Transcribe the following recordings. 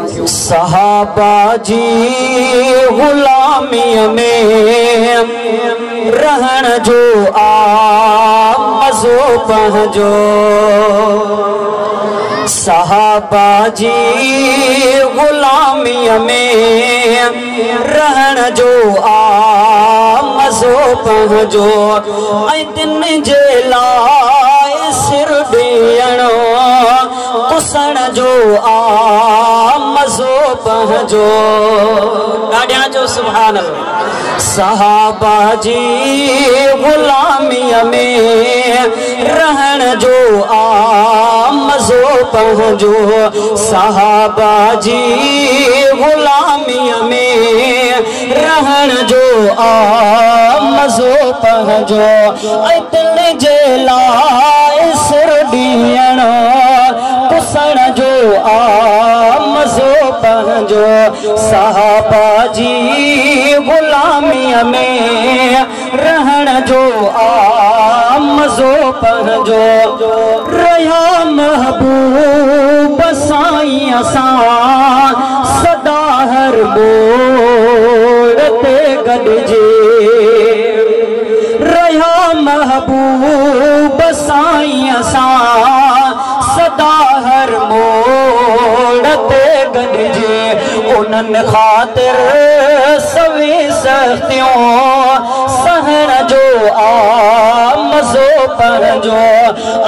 सहाबा जी गुलामी में रहन जो आ मज़ो पंहिंजो। सहाबा जी गुलामी में रहन जो आ मज़ो पंहिंजो। ऐं दिन जे लाइ सिर ॾियणो कुसण जो आ मज़ो पंहिंजो। ॾाढिया जो सुभान अल्लाह। सहाबा जी गुलामीअ में रहन जो आ मज़ो पंहिंजो। सहाबा जी गुलामीअ में रहन जो आ मज़ो पंहिंजो। ऐं दिल जे लाइ सिर ॾियणो कुसण जो आ मज़ो पंहिंजो। सहाबा जी गुलामीअ में रहन जो आ मज़ो पंहिंजो। रहिया महबूब साईं सां सदा हर मोड़ ते गॾिजे। रहिया महबूब साईं सां सदा हर मोड़ ते गॾिजे। उन्हनि ख़ातिर सवे सख़्तियूं सहण जो आ मज़ो पंहिंजो।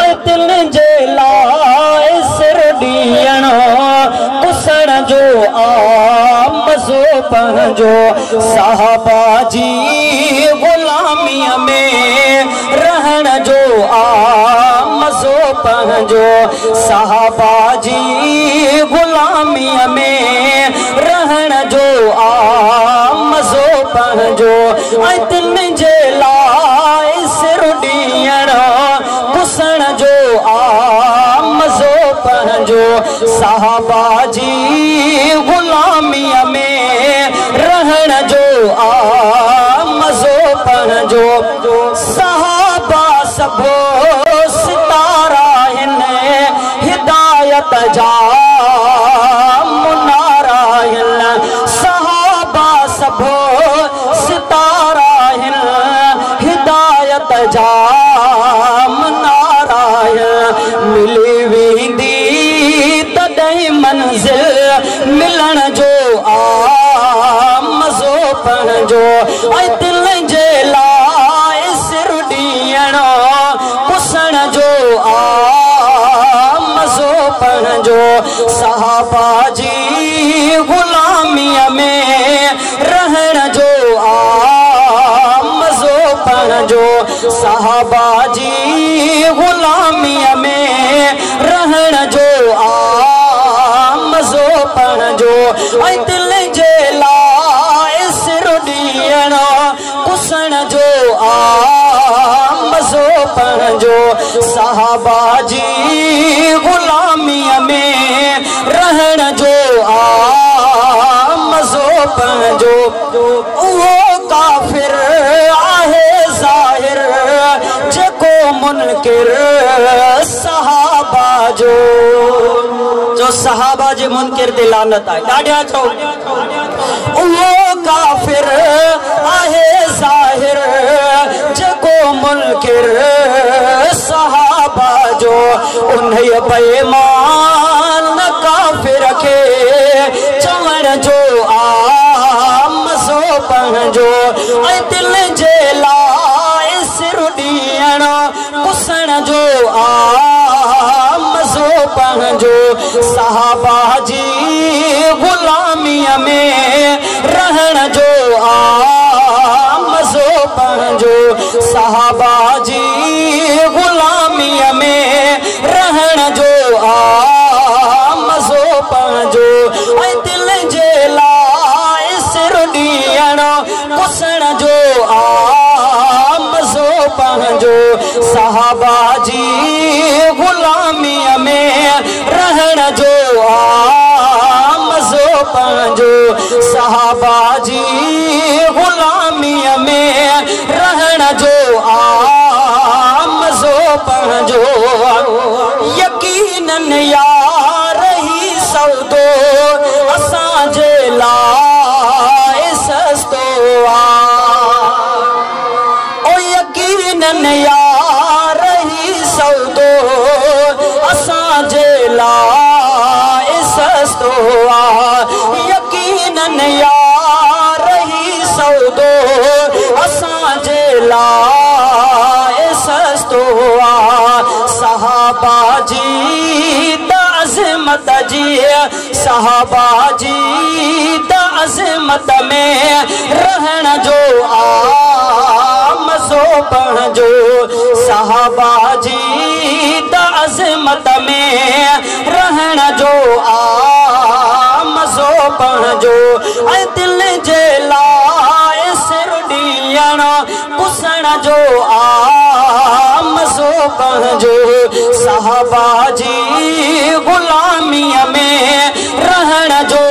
ऐं दिल जे लाइ सिर ॾियणो कुसण जो आ मज़ो पंहिंजो। सहाबा जी गुलामीअ में रहन जो आ मज़ो पंहिंजो। सहाबा जी गुलामीअ में रहन जो आ मज़ो पंहिंजो। ऐं दिल जे लाइ सिर ॾियणो कुसण जो आ मज़ो पंहिंजो। सहाबा जी गुलामीअ में रहन जो आ मज़ो पंहिंजो। सहाबा सभो सितारा आहिनि हिदायत जा मुनारा आहिनि। सहाबा सभो सितारा आहिनि हिदायत जा मुनारा आहिनि। मिली वेंदी तॾहिं मंज़िल मिलण जो आ मज़ो पंहिंजो। ऐं दिल जे लाइ सिर ॾियणो कुसण जो आ मज़ो पंहिंजो। सहाबा जी गुलामीअ में रहन जो आ मज़ो पंहिंजो। सहाबा जी गुलामीअ में रहन जो आ मज़ो पंहिंजो। ऐं दिल जे लाइ सिर ॾियणो कुसण जो आ मज़ो पंहिंजो। सहाबा जी गुलामीअ में रहन जो आ मज़ो पंहिंजो। उहो काफ़िर आहे ज़ाहिर जेको मुनकिर सहाबा जो सहाबा जे मुनकिर ते लानत आहे। ॾाढिया चओ। उहो काफ़िर आहे ज़ाहिर जेको मुनकिर सहाबा जो। उन्हीअ बेईमान काफ़िर खे चवण जो आ मज़ो पंहिंजो। ऐं दिल जे लाइ सिर ॾियणो कुसण जो आ मज़ो पंहिंजो। सहाबा जी गुलामीअ में रहन जो आ मज़ो पंहिंजो। सहाबा जी गुलामीअ में रहन जो आ मज़ो पंहिंजो। ऐं दिल जे लाइ सिर ॾियणो कुसण जो आ मज़ो पंहिंजो। सहाबा जी गुलामीअ में रहन जो आ मज़ो पंहिंजो। सहाबा जी गुलामीअ में रहन जो आ मज़ो पंहिंजो। यकीनन यार ही सौदो सस्तो यकीनन यार ही सौदो असांजे लाए सस्तो सहाबा जी अज़मत जी सहाबा जी अज़मत में रहण जो मज़ो पढ़जो सहाबा जी अज़मत में रहण जो मज़ो पढ़जो ऐं दिल जे लाइ सिर ॾियण पुसण जो मज़ो पढ़जो सहाबा जी गुलामीअ में रहण जो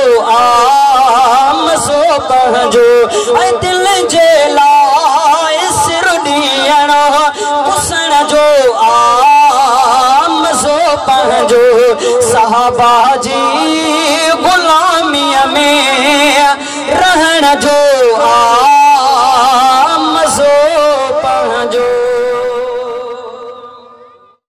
मज़ो पढ़जो ऐं दिल जे लाइ सिर ॾियण पुसण जो मज़ो पढ़जो सहाबा जी गुलामीअ में रहण जो